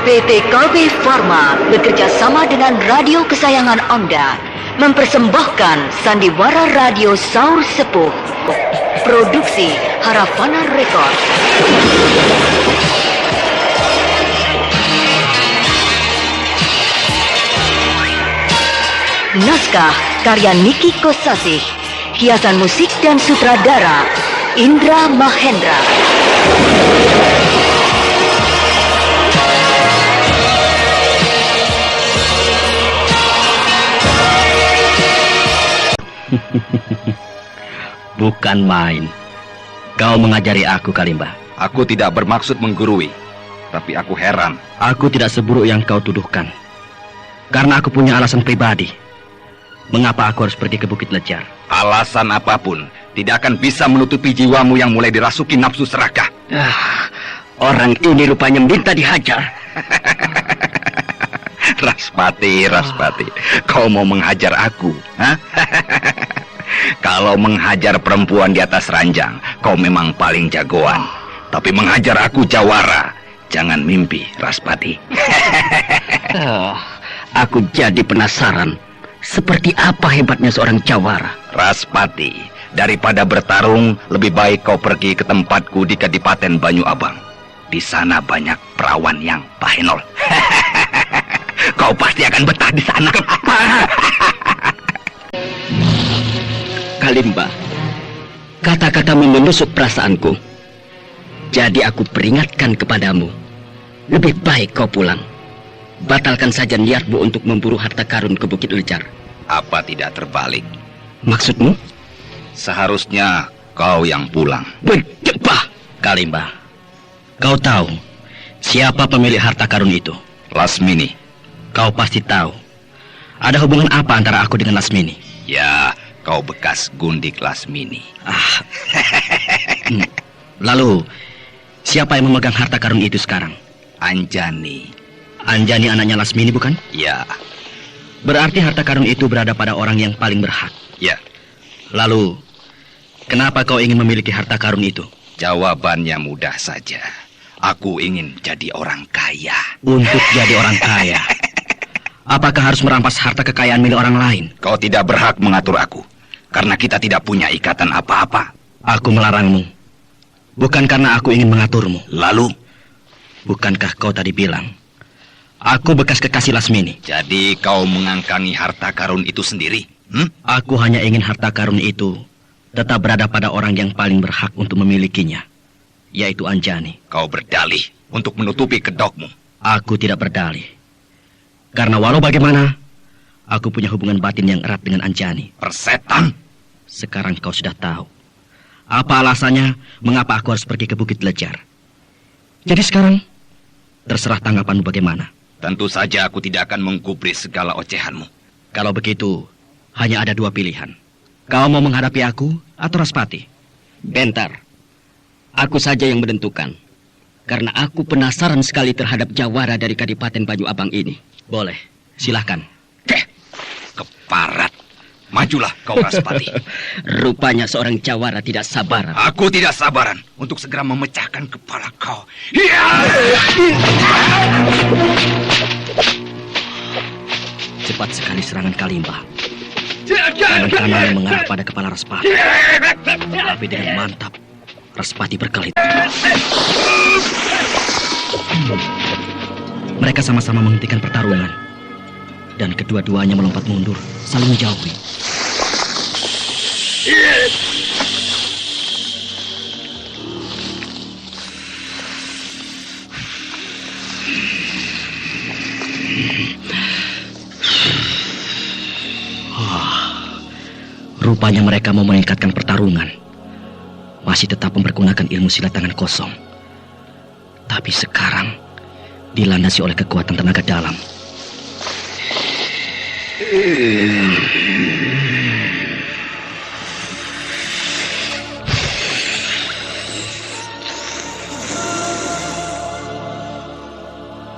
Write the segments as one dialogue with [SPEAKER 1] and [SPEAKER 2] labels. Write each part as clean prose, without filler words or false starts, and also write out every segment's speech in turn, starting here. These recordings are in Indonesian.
[SPEAKER 1] PT KB Pharma bekerja sama dengan radio kesayangan Anda mempersembahkan Sandiwara Radio Saur Sepuh. Produksi Harafana Record. Naskah karya Niki Kosasih. Hiasan musik dan sutradara Indra Mahendra.
[SPEAKER 2] Bukan main. Kau mengajari aku, Kalimba.
[SPEAKER 3] Aku tidak bermaksud menggurui, tapi aku heran.
[SPEAKER 2] Aku tidak seburuk yang kau tuduhkan. Karena aku punya alasan pribadi. Mengapa aku harus pergi ke Bukit Lejar?
[SPEAKER 3] Alasan apapun tidak akan bisa menutupi jiwamu yang mulai dirasuki nafsu serakah.
[SPEAKER 2] Orang ini rupanya minta dihajar.
[SPEAKER 3] Raspati, kau mau menghajar aku? Kalau menghajar perempuan di atas ranjang, kau memang paling jagoan. Tapi menghajar aku jawara, jangan mimpi, Raspati.
[SPEAKER 2] Aku jadi penasaran. Seperti apa hebatnya seorang jawara?
[SPEAKER 3] Raspati, daripada bertarung, lebih baik kau pergi ke tempatku di Kadipaten Banyu Abang. Di sana banyak perawan yang pahenol. Kau pasti akan betah di sana.
[SPEAKER 2] Kalimba, kata-katamu menusuk perasaanku. Jadi aku peringatkan kepadamu. Lebih baik kau pulang. Batalkan saja niatmu untuk memburu harta karun ke Bukit Lejar.
[SPEAKER 3] Apa tidak terbalik?
[SPEAKER 2] Maksudmu?
[SPEAKER 3] Seharusnya kau yang pulang.
[SPEAKER 2] Berdebah, Kalimba. Kau tahu siapa pemilik harta karun itu?
[SPEAKER 3] Lasmini.
[SPEAKER 2] Kau pasti tahu. Ada hubungan apa antara aku dengan Lasmini?
[SPEAKER 3] Ya, kau bekas gundik Lasmini.
[SPEAKER 2] Lalu, siapa yang memegang harta karun itu sekarang?
[SPEAKER 3] Anjani.
[SPEAKER 2] Anjani anaknya Lasmini, bukan?
[SPEAKER 3] Ya.
[SPEAKER 2] Berarti harta karun itu berada pada orang yang paling berhak.
[SPEAKER 3] Ya.
[SPEAKER 2] Lalu, kenapa kau ingin memiliki harta karun itu?
[SPEAKER 3] Jawabannya mudah saja. Aku ingin jadi orang kaya.
[SPEAKER 2] Untuk jadi orang kaya, apakah harus merampas harta kekayaan milik orang lain?
[SPEAKER 3] Kau tidak berhak mengatur aku, karena kita tidak punya ikatan apa-apa.
[SPEAKER 2] Aku melarangmu, bukan karena aku ingin mengaturmu.
[SPEAKER 3] Lalu?
[SPEAKER 2] Bukankah kau tadi bilang aku bekas kekasih Lasmini?
[SPEAKER 3] Jadi kau mengangkangi harta karun itu sendiri?
[SPEAKER 2] Aku hanya ingin harta karun itu tetap berada pada orang yang paling berhak untuk memilikinya, yaitu Anjani.
[SPEAKER 3] Kau berdalih untuk menutupi kedokmu.
[SPEAKER 2] Aku tidak berdalih. Karena walau bagaimana, aku punya hubungan batin yang erat dengan Anjani.
[SPEAKER 3] Persetan.
[SPEAKER 2] Sekarang kau sudah tahu. Apa alasannya mengapa aku harus pergi ke Bukit Lejar. Jadi sekarang, terserah tanggapanmu bagaimana.
[SPEAKER 3] Tentu saja aku tidak akan menggubris segala ocehanmu.
[SPEAKER 2] Kalau begitu, hanya ada dua pilihan. Kau mau menghadapi aku atau Raspati? Bentar. Aku saja yang menentukan. Karena aku penasaran sekali terhadap jawara dari Kadipaten Banyu Abang ini. Boleh, silahkan.
[SPEAKER 3] Keparat. Majulah kau, Raspati.
[SPEAKER 2] Rupanya seorang jawara tidak sabaran.
[SPEAKER 3] Aku tidak sabaran untuk segera memecahkan kepala kau.
[SPEAKER 2] Cepat sekali serangan Kalimba. Tangan kanan yang mengarah pada kepala Raspati. Tapi dengan mantap, Raspati berkelit. Mereka sama-sama menghentikan pertarungan. Dan kedua-duanya melompat mundur, saling menjauhi. Rupanya mereka mau meningkatkan pertarungan. Masih tetap mempergunakan ilmu silat tangan kosong. Tapi sekarang dilandasi oleh kekuatan tenaga dalam.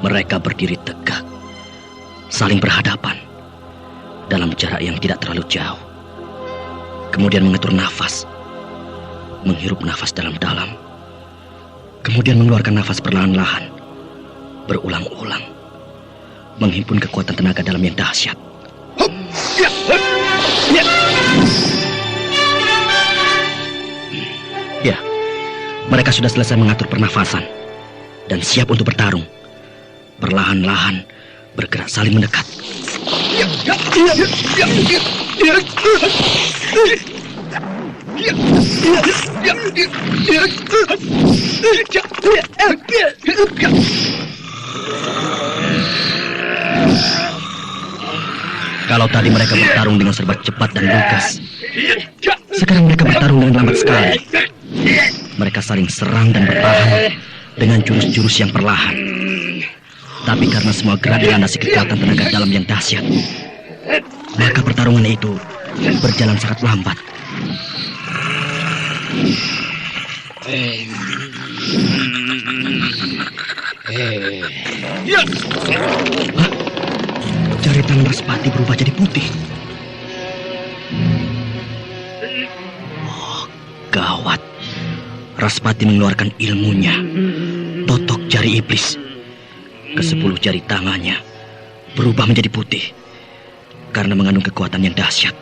[SPEAKER 2] Mereka berdiri tegak, saling berhadapan dalam jarak yang tidak terlalu jauh. Kemudian mengatur nafas, menghirup nafas dalam-dalam, kemudian mengeluarkan nafas perlahan-lahan. berulang-ulang, menghimpun kekuatan tenaga dalam yang dahsyat. Ya, mereka sudah selesai mengatur pernafasan dan siap untuk bertarung. Perlahan-lahan bergerak saling mendekat. Kalau tadi mereka bertarung dengan serba cepat dan lugas, sekarang mereka bertarung dengan lambat sekali. Mereka saling serang dan bertahan dengan jurus-jurus yang perlahan. Tapi karena semua gerak dilandasi kekuatan tenaga dalam yang dahsyat, maka pertarungan itu berjalan sangat lambat. Jari tangan Raspati berubah jadi putih. Oh, gawat. Raspati mengeluarkan ilmunya, totok jari iblis. Ke-10 jari tangannya berubah menjadi putih karena mengandung kekuatan yang dahsyat.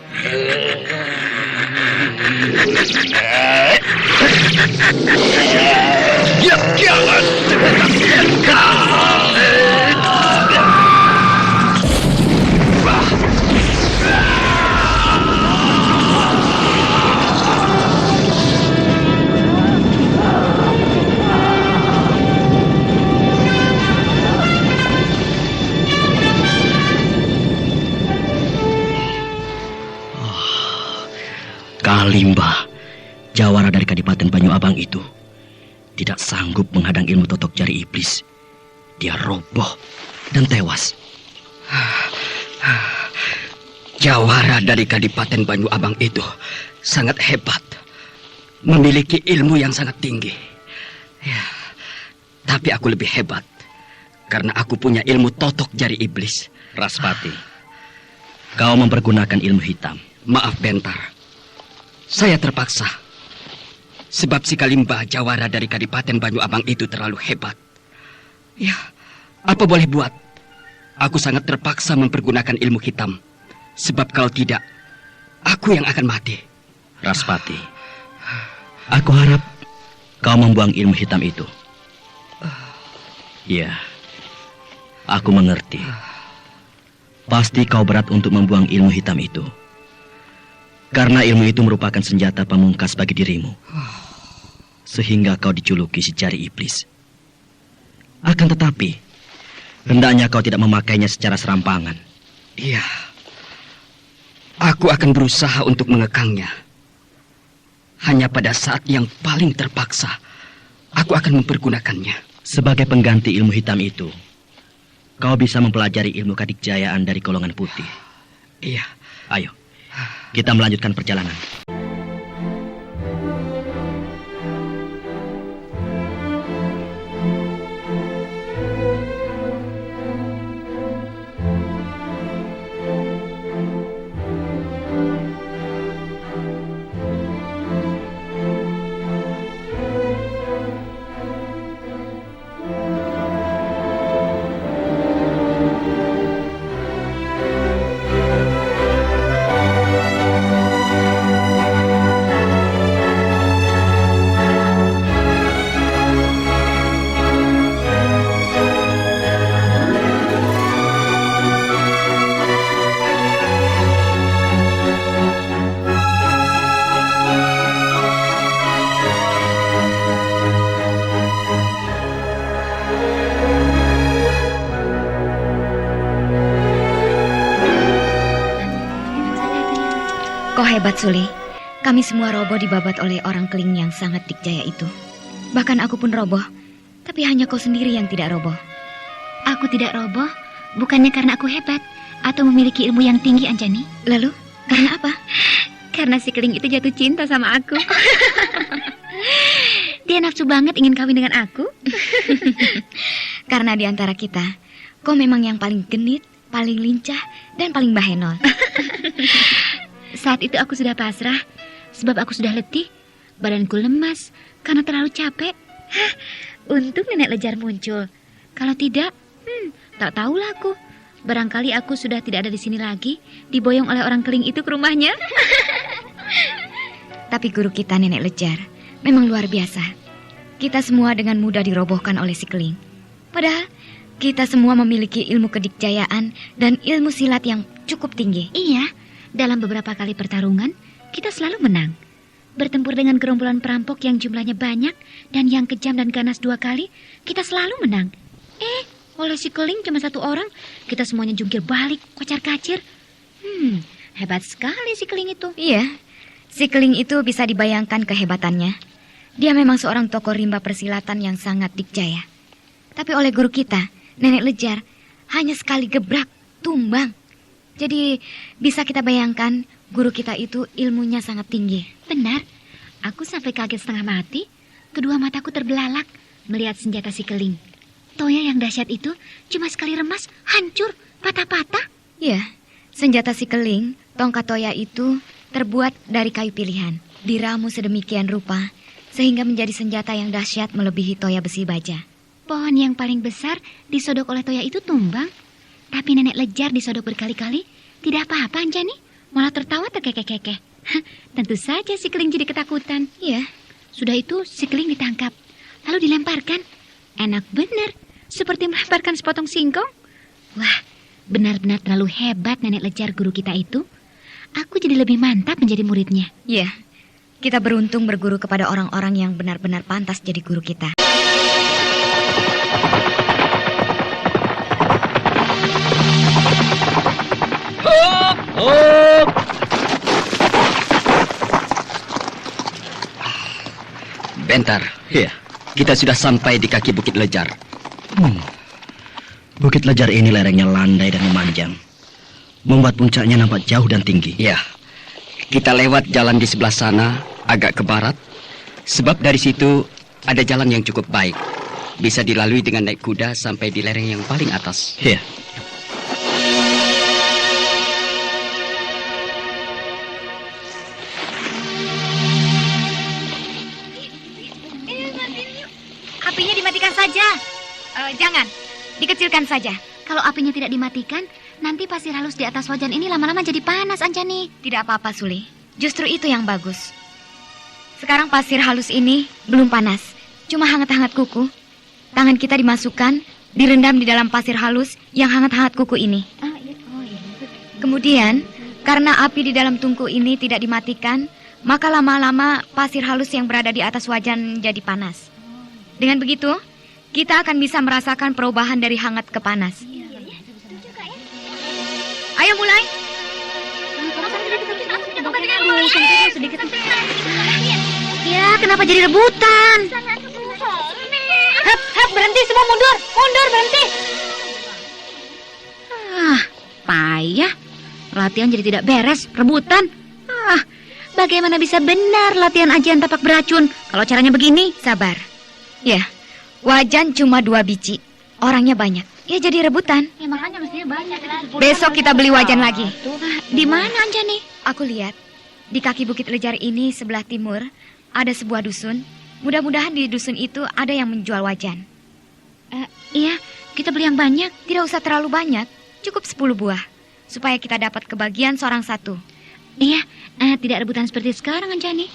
[SPEAKER 2] Kalimba, jawara dari Kadipaten Banyu Abang itu tidak sanggup menghadang ilmu totok jari iblis. Dia roboh dan tewas. Jawara dari Kadipaten Banyu Abang itu sangat hebat, memiliki ilmu yang sangat tinggi. Ya, tapi aku lebih hebat karena aku punya ilmu totok jari iblis. Raspati, kau mempergunakan ilmu hitam. Maaf, Bentar. Saya terpaksa. Sebab si Kalimba jawara dari Kadipaten Banyu Abang itu terlalu hebat. Ya, apa boleh buat? Aku sangat terpaksa mempergunakan ilmu hitam. Sebab kalau tidak, aku yang akan mati. Raspati, aku harap kau membuang ilmu hitam itu. Ya, aku mengerti. Pasti kau berat untuk membuang ilmu hitam itu. Karena ilmu itu merupakan senjata pamungkas bagi dirimu. Sehingga kau dijuluki si jari iblis. Akan tetapi, hendaknya kau tidak memakainya secara serampangan. Iya. Aku akan berusaha untuk mengekangnya. Hanya pada saat yang paling terpaksa, aku akan mempergunakannya. Sebagai pengganti ilmu hitam itu, kau bisa mempelajari ilmu kadikjayaan dari golongan putih. Iya. Ayo. Kita melanjutkan perjalanan.
[SPEAKER 4] Kau hebat, Sule. Kami semua roboh dibabat oleh orang keling yang sangat dikjaya itu. Bahkan aku pun roboh, tapi hanya kau sendiri yang tidak roboh.
[SPEAKER 5] Aku tidak roboh, bukannya karena aku hebat atau memiliki ilmu yang tinggi, Anjani.
[SPEAKER 4] Lalu, karena apa?
[SPEAKER 5] Karena si keling itu jatuh cinta sama aku. Dia nafsu banget ingin kawin dengan aku.
[SPEAKER 4] Karena di antara kita, kau memang yang paling genit, paling lincah, dan paling bahenol.
[SPEAKER 5] Saat itu aku sudah pasrah, sebab aku sudah letih. Badanku lemas karena terlalu capek. Untung nenek Lejar muncul. Kalau tidak, Tak tahulah aku. Barangkali aku sudah tidak ada di sini lagi, diboyong oleh orang keling itu ke rumahnya.
[SPEAKER 4] Tapi guru kita Nenek Lejar memang luar biasa. Kita semua dengan mudah dirobohkan oleh si keling. Padahal kita semua memiliki ilmu kedikjayaan dan ilmu silat yang cukup tinggi.
[SPEAKER 5] Iya, dalam beberapa kali pertarungan, kita selalu menang. Bertempur dengan gerombolan perampok yang jumlahnya banyak dan yang kejam dan ganas 2 kali, kita selalu menang. Oleh si keling cuma 1 orang, kita semuanya jungkir balik, kocar-kacir. Hebat sekali si keling itu.
[SPEAKER 4] Iya, si keling itu bisa dibayangkan kehebatannya. Dia memang seorang tokoh rimba persilatan yang sangat dikjaya. Tapi oleh guru kita, Nenek Lejar, hanya sekali gebrak, tumbang. Jadi bisa kita bayangkan guru kita itu ilmunya sangat tinggi.
[SPEAKER 5] Benar, aku sampai kaget setengah mati. Kedua mataku terbelalak melihat senjata si keling. Toya yang dahsyat itu cuma sekali remas, hancur, patah-patah.
[SPEAKER 4] Ya, senjata si keling, tongkat Toya itu terbuat dari kayu pilihan. Diramu sedemikian rupa, sehingga menjadi senjata yang dahsyat melebihi Toya besi baja.
[SPEAKER 5] Pohon yang paling besar disodok oleh Toya itu tumbang. Tapi Nenek Lejar disodok berkali-kali. Tidak apa-apa Anjani, malah tertawa terkekeh-kekeh. Tentu saja si keling jadi ketakutan.
[SPEAKER 4] Iya.
[SPEAKER 5] Sudah itu si keling ditangkap, lalu dilemparkan. Enak benar, seperti melemparkan sepotong singkong. Wah, benar-benar terlalu hebat Nenek Lejar guru kita itu. Aku jadi lebih mantap menjadi muridnya.
[SPEAKER 4] Iya, kita beruntung berguru kepada orang-orang yang benar-benar pantas jadi guru kita.
[SPEAKER 2] Bentar. Ya, kita sudah sampai di kaki Bukit Lejar. Bukit Lejar ini lerengnya landai dan memanjang, membuat puncaknya nampak jauh dan tinggi. Ya, kita lewat jalan di sebelah sana, agak ke barat. Sebab dari situ ada jalan yang cukup baik. Bisa dilalui dengan naik kuda sampai di lereng yang paling atas. Ya.
[SPEAKER 4] Apinya dimatikan saja. Jangan, dikecilkan saja.
[SPEAKER 5] Kalau apinya tidak dimatikan, nanti pasir halus di atas wajan ini lama-lama jadi panas, Anjani.
[SPEAKER 4] Tidak apa-apa, Suli. Justru itu yang bagus. Sekarang pasir halus ini belum panas, cuma hangat-hangat kuku. Tangan kita dimasukkan, direndam di dalam pasir halus yang hangat-hangat kuku ini. Kemudian, karena api di dalam tungku ini tidak dimatikan, maka lama-lama pasir halus yang berada di atas wajan jadi panas. Dengan begitu, kita akan bisa merasakan perubahan dari hangat ke panas. Ayo mulai.
[SPEAKER 5] Ya, kenapa jadi rebutan?
[SPEAKER 4] Hap, berhenti semua, mundur, berhenti.
[SPEAKER 5] Payah. Latihan jadi tidak beres, rebutan. Bagaimana bisa benar latihan ajian tapak beracun kalau caranya begini?
[SPEAKER 4] Sabar. Ya, wajan cuma 2 biji. Orangnya banyak. Ya jadi rebutan.
[SPEAKER 5] Ya makanya mestinya banyak.
[SPEAKER 4] Besok kita beli wajan lagi.
[SPEAKER 5] Di mana Anjani?
[SPEAKER 4] Aku lihat di kaki Bukit Lejar ini sebelah timur ada sebuah dusun. Mudah-mudahan di dusun itu ada yang menjual wajan.
[SPEAKER 5] Iya, kita beli yang banyak.
[SPEAKER 4] Tidak usah terlalu banyak, cukup 10 buah. Supaya kita dapat kebagian seorang 1.
[SPEAKER 5] Iya, tidak rebutan seperti sekarang Anjani.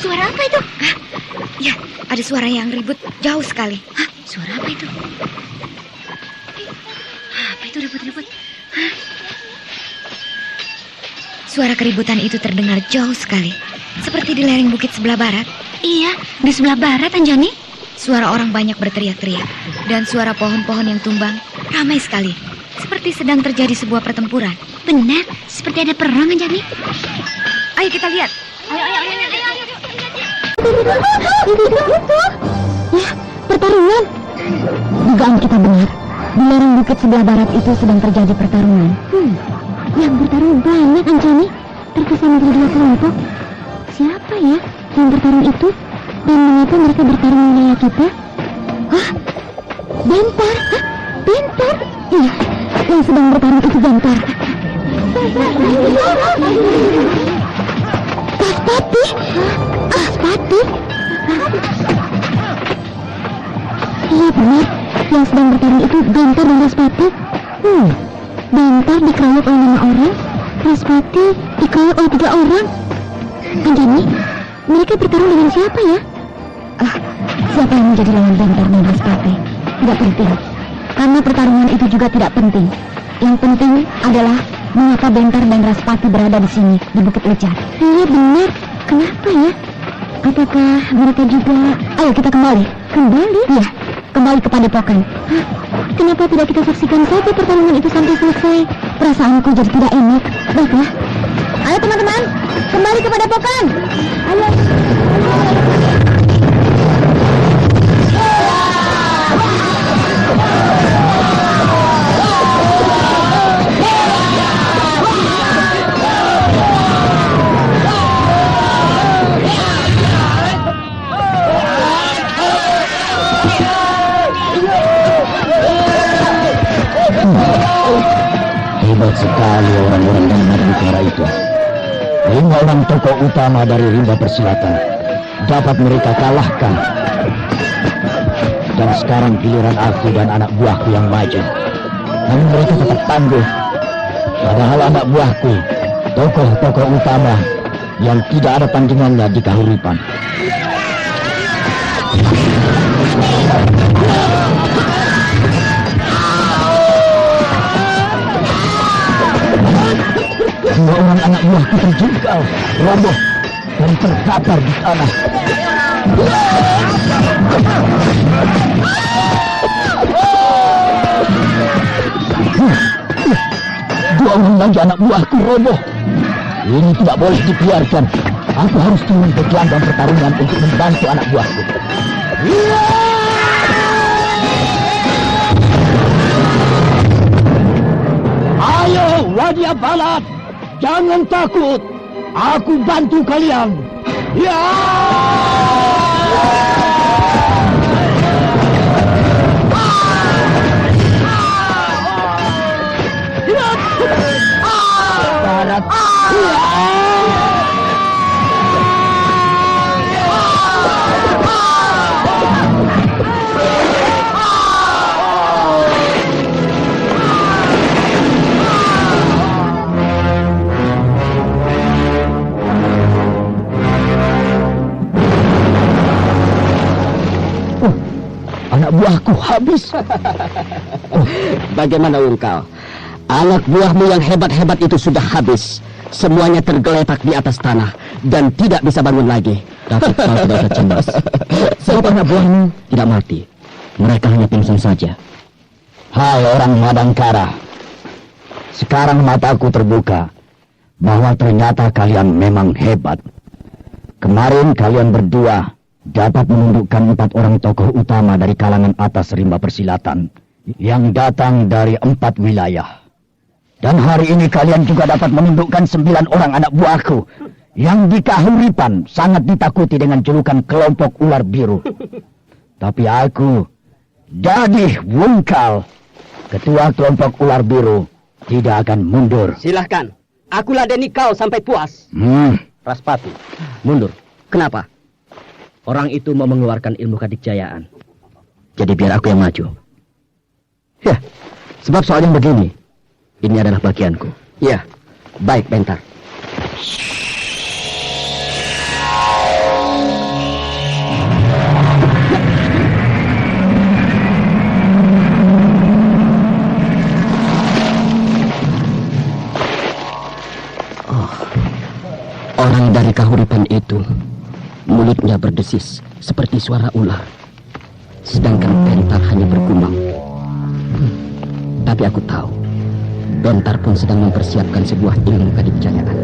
[SPEAKER 4] Suara apa itu? Ya, ada suara yang ribut jauh sekali.
[SPEAKER 5] Suara apa itu? Apa itu ribut-ribut?
[SPEAKER 4] Suara keributan itu terdengar jauh sekali, seperti di lereng bukit sebelah barat.
[SPEAKER 5] Iya, di sebelah barat Anjani.
[SPEAKER 4] Suara orang banyak berteriak-teriak, dan suara pohon-pohon yang tumbang ramai sekali, seperti sedang terjadi sebuah pertempuran.
[SPEAKER 5] Benar, seperti ada perang Anjani.
[SPEAKER 4] Ayo kita lihat.
[SPEAKER 5] Ayo. Ya, pertarungan. Dugaan kita benar. Di lereng bukit sebelah barat itu sedang terjadi pertarungan. Yang bertarung banyak Anjani. Terkesan menjadi 2 kelompok. Siapa ya yang bertarung itu? Dan mengapa mereka bertarung di wilayah kita? Bentar. Bentar. Iya, yang sedang bertarung itu Bentar. Kaspati? Kaspati?
[SPEAKER 6] yang sedang bertarung itu Bentar dan Raspati? Bentar dikeroyok oleh 5 orang, Raspati dikeroyok oleh 3 orang. Anjani, mereka bertarung dengan siapa ya? Siapa yang menjadi lawan Bentar dan Raspati? Tidak penting, karena pertarungan itu juga tidak penting. Yang penting adalah mengapa Bentar dan Raspati berada di sini, di Bukit Lejar. Iya benar, kenapa ya? Apakah mereka juga... Ayo kita kembali. Kembali? Iya, kembali ke Padepokan. Kenapa tidak kita saksikan saja pertarungan itu sampai selesai? Perasaanku jadi tidak enak. Baiklah. Ayo teman-teman, kembali ke Padepokan. Ayo.
[SPEAKER 7] Hebat sekali orang-orang yang ada di Kara itu. 5 orang tokoh utama dari rimba persilatan dapat mereka kalahkan. Dan sekarang giliran aku dan anak buahku yang maju. Namun mereka tetap tangguh. Padahal anak buahku, tokoh-tokoh utama yang tidak ada tandingannya di Kahuripan. Dua orang anak buahku terjungkal, roboh, dan terkapar di tanah. Dua orang lagi anak buahku roboh. Ini tidak boleh dibiarkan. Aku harus turun ke gelanggang pertarungan untuk membantu anak buahku. Ayo, Wadia Balat! Jangan takut, aku bantu kalian. Ya! Barat. Anak buahku habis.
[SPEAKER 2] Bagaimana engkau? Anak buahmu yang hebat-hebat itu sudah habis. Semuanya tergeletak di atas tanah dan tidak bisa bangun lagi. Tapi kau tidak usah cemas. Sebab anak buahmu tidak mati. Mereka hanya pingsan saja.
[SPEAKER 7] Hai orang Madangkara, sekarang mataku terbuka bahwa ternyata kalian memang hebat. Kemarin kalian berdua dapat menundukkan 4 orang tokoh utama dari kalangan atas rimba persilatan yang datang dari 4 wilayah. Dan hari ini kalian juga dapat menundukkan 9 orang anak buahku yang di Kahuripan sangat ditakuti dengan julukan kelompok ular biru. Tapi aku, Dadih Wungkal, ketua kelompok ular biru, tidak akan mundur.
[SPEAKER 2] Silahkan, aku ladeni kau sampai puas.
[SPEAKER 7] Raspati,
[SPEAKER 2] Mundur. Kenapa? Orang itu mau mengeluarkan ilmu kadikjayaan. Jadi biar aku yang maju. Ya, sebab soalnya begini. Ini adalah bagianku. Ya, baik Bentar. Orang dari Kahuripan itu mulutnya berdesis seperti suara ular, sedangkan Bentar hanya bergumam. Tapi aku tahu Bentar pun sedang mempersiapkan sebuah ilmu kadikjayaan.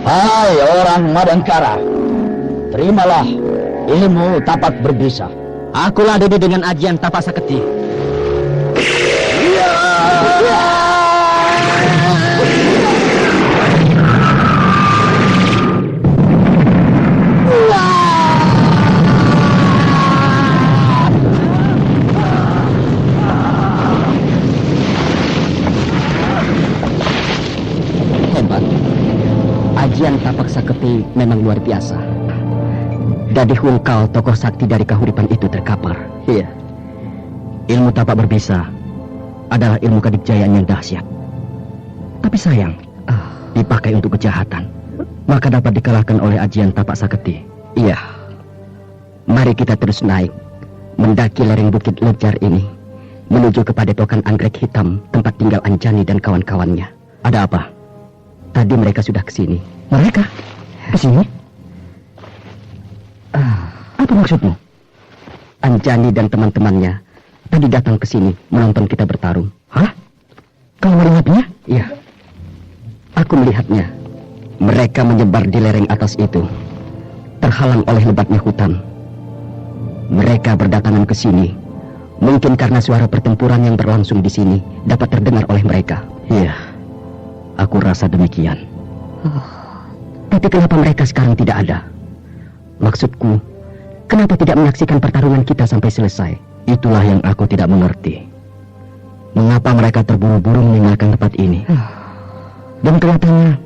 [SPEAKER 7] Hai orang Madangkara, terimalah ilmu tapak berbisa.
[SPEAKER 2] Akulah Dede dengan ajian tapak saketi. Tapak Saketi memang luar biasa. Dadi Hungkal, tokoh sakti dari kahuripan itu terkapar. Iya. Ilmu tapak berbisa adalah ilmu kedikjayaan yang dahsyat. Tapi sayang, dipakai untuk kejahatan, maka dapat dikalahkan oleh ajian tapak Saketi. Iya. Mari kita terus naik, mendaki lereng Bukit Lejar ini, menuju ke Padepokan Anggrek Hitam, tempat tinggal Anjani dan kawan-kawannya. Ada apa? Tadi mereka sudah kesini. Mereka? Kesini? Apa maksudmu? Anjani dan teman-temannya tadi datang ke sini menonton kita bertarung. Hah? Kau melihatnya? Iya. Aku melihatnya. Mereka menyebar di lereng atas itu, terhalang oleh lebatnya hutan. Mereka berdatangan ke sini, mungkin karena suara pertempuran yang berlangsung di sini dapat terdengar oleh mereka. Iya, aku rasa demikian. Tapi kenapa mereka sekarang tidak ada? Maksudku, kenapa tidak menyaksikan pertarungan kita sampai selesai? Itulah yang aku tidak mengerti. Mengapa mereka terburu-buru meninggalkan tempat ini? Dan kelihatannya